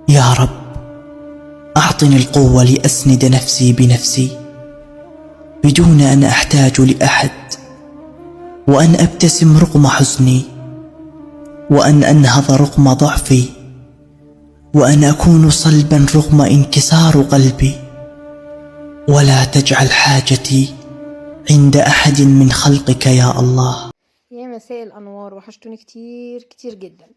يا رب أعطني القوة لأسند نفسي بنفسي بدون أن أحتاج لأحد، وأن أبتسم رغم حزني، وأن أنهض رغم ضعفي، وأن أكون صلبا رغم انكسار قلبي، ولا تجعل حاجتي عند أحد من خلقك يا الله. يا مساء الانوار، وحشتوني كتير كتير جدا.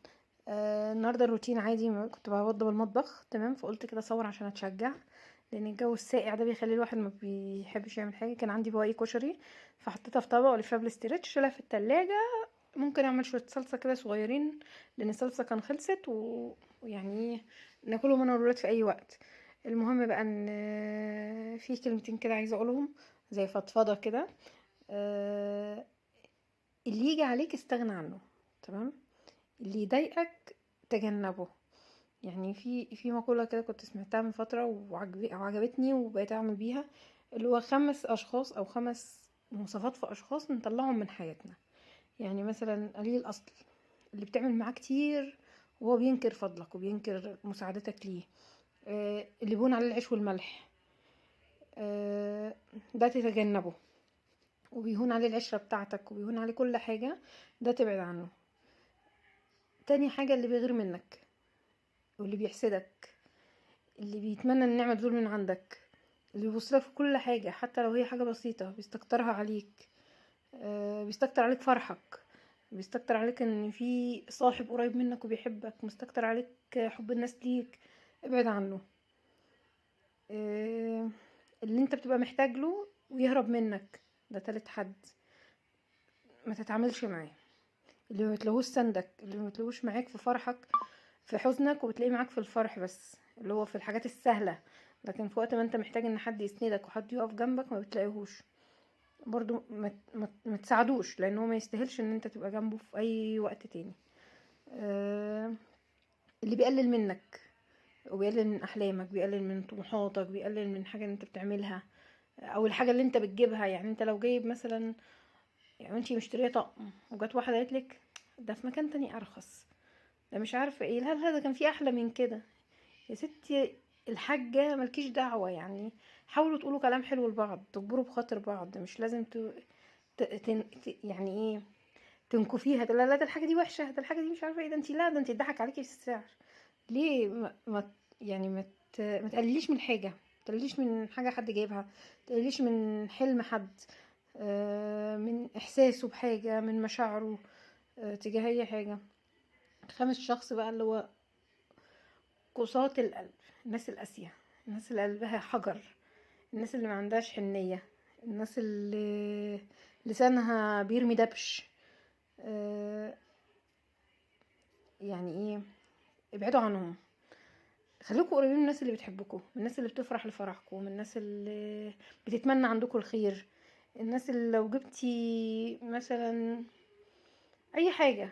النهارده الروتين عادي، كنت بوضب المطبخ تمام، فقلت كده اصور عشان اتشجع، لان الجو الساقع ده بيخلي الواحد ما بيحبش يعمل حاجه. كان عندي بواقي كشري فحطيتها في طبق والفها بالاسترتش، شيلها في التلاجة. ممكن اعمل شويه صلصه كده صغيرين، لان الصلصه كان خلصت ويعني ناكلهم انا والولاد في اي وقت. المهم بقى ان في كلمتين كده عايزه اقولهم زي فضفضه كده. آه، اللي يجي عليك استغنى عنه، تمام. اللي يضايقك تجنبه. يعني في مقولة كده كنت سمعتها من فترة وعجبتني وبقيت اعمل بيها، اللي هو 5 اشخاص او 5 مواصفات في اشخاص نطلعهم من حياتنا. يعني مثلا قليل الاصل، اللي بتعمل معاه كتير وهو بينكر فضلك وبينكر مساعدتك ليه. اللي بيهون عليه العيش والملح، ده تتجنبه. وبيهون عليه العشرة بتاعتك وبيهون عليه كل حاجة، ده تبعد عنه. تاني حاجة اللي بيغير منك واللي بيحسدك، اللي بيتمنى النعمة تزول من عندك، اللي بيبصلك في كل حاجة حتى لو هي حاجة بسيطة بيستكترها عليك. بيستكتر عليك فرحك، بيستكتر عليك ان في صاحب قريب منك وبيحبك، مستكتر عليك حب الناس ليك. ابعد عنه. آه، اللي انت بتبقى محتاج له ويهرب منك، ده تالت حد ما تتعاملش معاه. اللي ما بتلاقوش سندك، اللي ما بتلاقوش معاك في فرحك في حزنك، وبتلاقيه معاك في الفرح بس، اللي هو في الحاجات السهلة. لكن في وقت ما انت محتاج ان حد يسندك وحد يقف جنبك ما بتلاقيهوش. برضو ما تساعدوش، لان هو ما يستاهلش ان انت تبقى جنبه في اي وقت تاني. آه اللي بيقلل منك وبيقلل من احلامك، بيقلل من طموحاتك، بيقلل من حاجة انت بتعملها او الحاجة اللي انت بتجيبها. يعني انت لو جايب مثلا، يعني انتي مشتريه طقم وجات واحده قالت لك ده في مكان تاني ارخص، ده مش عارفه ايه، لا لا ده كان في احلى من كده. يا ستي الحاجه ملكيش دعوه. يعني حاولوا تقولوا كلام حلو لبعض، تجبروا بخاطر بعض، مش لازم يعني ايه تنكفيها. لا لا ده الحاجه دي وحشه، ده الحاجه دي مش عارفه ايه، ده انتي لا ده انتي اتضحك عليكي في السعر. ليه يعني ما تقلليش من حاجه، ما تقلليش من حاجه حد جايبها، ما تقلليش من حلم حد، من احساسه بحاجه، من مشاعره تجاه اي حاجه. خامس شخص بقى اللي هو قساة القلب، الناس القاسيه، الناس اللي قلبها حجر، الناس اللي ما عندهاش حنيه، الناس اللي لسانها بيرمي دبش. آه، يعني ايه، ابعدوا عنهم. خليكوا قريبين من الناس اللي بتحبكم، من الناس اللي بتفرح لفرحكم، من الناس اللي بتتمنى عندكم الخير. الناس اللي لو جبتي مثلا اي حاجه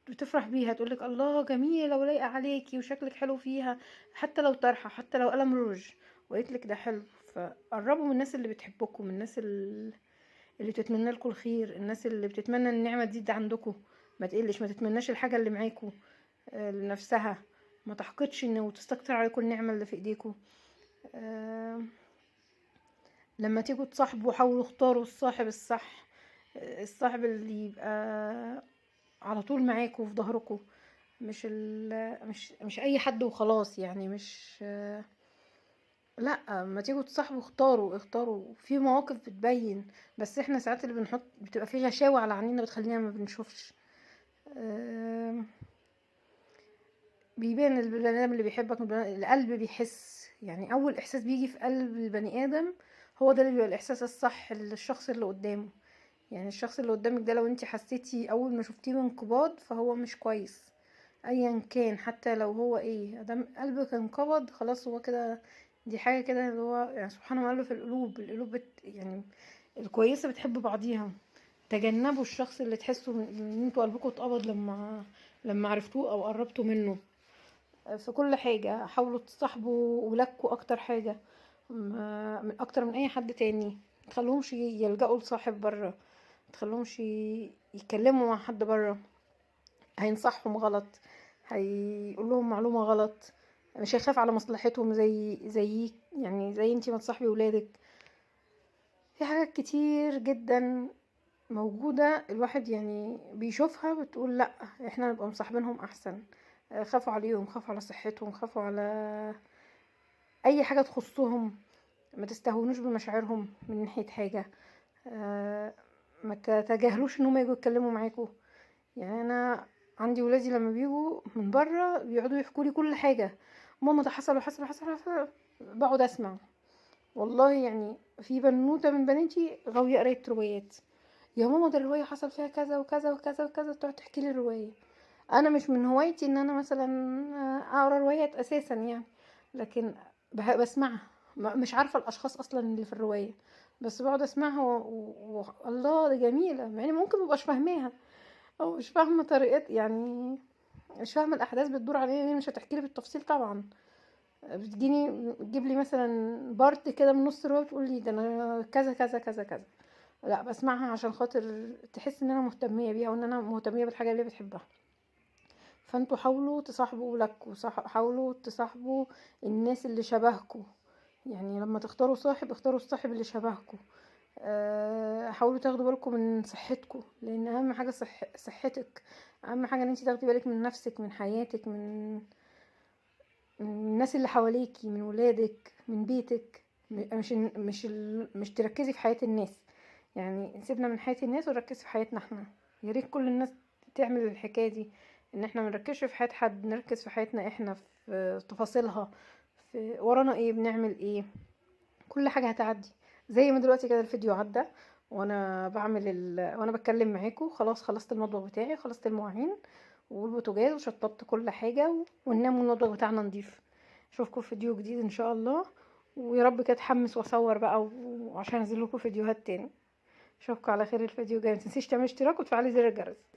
بتفرح بيها، تقولك الله جميله ولايقه عليكي وشكلك حلو فيها، حتى لو طرحه، حتى لو قلم روج وقالتلك ده حلو. فقربوا من الناس اللي بتحبكم، من الناس اللي بتتمنى لكم الخير، الناس اللي بتتمنى النعمه تزيد عندكم، ما تقلش. ما تتمناش الحاجه اللي معاكم لنفسها، ما تحقدش انه وتستكتر عليكم النعمه اللي في ايديكم. لما تيجوا تصاحبوا حاولوا اختاروا الصاحب الصح، الصاحب اللي يبقى على طول معاكوا في ظهركوا، مش اي حد وخلاص. يعني مش لا، ما تيجوا تصاحبوا اختاروا في مواقف بتبين. بس احنا ساعات اللي بنحط بتبقى في غشاوة على عينينا بتخلينا ما بنشوفش. آم، بيبان البني ادم اللي بيحبك من القلب بيحس. يعني اول احساس بيجي في قلب البني ادم هو ده اللي بيبقى الاحساس الصح للشخص اللي قدامه. يعني الشخص اللي قدامك ده لو انت حسيتي اول ما شفتيه بانقباض فهو مش كويس ايا كان، حتى لو هو ايه ادام قلبك انقبض خلاص هو كده. دي حاجه كده اللي هو يعني سبحان الله قاله في القلوب يعني الكويسه بتحب بعضيها. تجنبوا الشخص اللي تحسوا ان انتوا قلبكم اتقبض لما عرفتوه او قربتوا منه. في كل حاجه حاولوا تصاحبوا ولادكوا اكتر حاجه، من اكتر من اي حد تاني. متخلوهمش يلجأوا لصاحب بره، متخلوهمش يتكلموا مع حد بره هينصحهم غلط، هيقول لهم معلومة غلط. مش هيخاف على مصلحتهم زيك، يعني زي انتي ما تصاحبي ولادك. في حاجات كتير جدا موجودة الواحد يعني بيشوفها بتقول لأ، احنا نبقى مصاحبينهم احسن. خافوا عليهم، خافوا على صحتهم، خافوا على اي حاجة تخصهم. ما تستهونوش بمشاعرهم من ناحية حاجة. ما تتجاهلوش ان هم يجوا يتكلموا معاكوا. يعني انا عندي ولادي لما بيجوا من بره بيقعدوا يحكوا لي كل حاجة. ماما ده حصل وحصل وحصل وحصل، بقعد اسمع. والله يعني في بنوتة من بناتي غاوية قراية روايات. يا ماما ده الرواية حصل فيها كذا وكذا وكذا وكذا، تقعد تحكي لي الرواية. انا مش من هوايتي ان انا مثلا اقرا روايات اساسا يعني، لكن بسمعها. مش عارفة الاشخاص اصلا اللي في الرواية، بس بقعد اسمعها الله دي جميلة، مع اني ممكن مبقاش فاهماها او مش فاهمة طريقة، يعني مش فاهمة الاحداث بتدور عليها ليه. مش هتحكي لي بالتفصيل طبعا، تجيب لي مثلا بارت كده من نص الرواية وتقول لي ده انا كذا كذا كذا كذا. لا، بسمعها عشان خاطر تحس ان انا مهتمية بيها وان انا مهتمية بالحاجة اللي بتحبها. فانتوا حاولوا تصاحبوا ولادكم، حاولوا تصاحبوا الناس اللي شبهكم. يعني لما تختاروا صاحب، اختاروا الصاحب اللي شبهكم. حاولوا تاخدوا بالكم من صحتكم، لان اهم حاجة صحتك. اهم حاجة ان انتي تاخدي بالك من نفسك، من حياتك، من الناس اللي حواليكي، من ولادك، من بيتك. مش تركزي في حياة الناس. يعني سيبنا من حياة الناس ونركز في حياتنا احنا. يا ريت كل الناس تعمل الحكاية دي، ان احنا منركزش في حياة حد، نركز في حياتنا احنا، في تفاصيلها، في ورانا ايه، بنعمل ايه. كل حاجة هتعدي. زي ما دلوقتي كده الفيديو عدى وانا وانا بتكلم معاكم. خلاص خلصت المطبخ بتاعي، خلصت المواعين والبوتاجاز وشطبت كل حاجة وننام والمطبخ بتاعنا نضيف. اشوفكم في فيديو جديد ان شاء الله، ويا رب كده اتحمس واصور بقى وعشان انزل لكم فيديوهات تاني. اشوفكم على خير الفيديو الجاي. متنسيش تعملي اشتراك وتفعلي زر الجرس.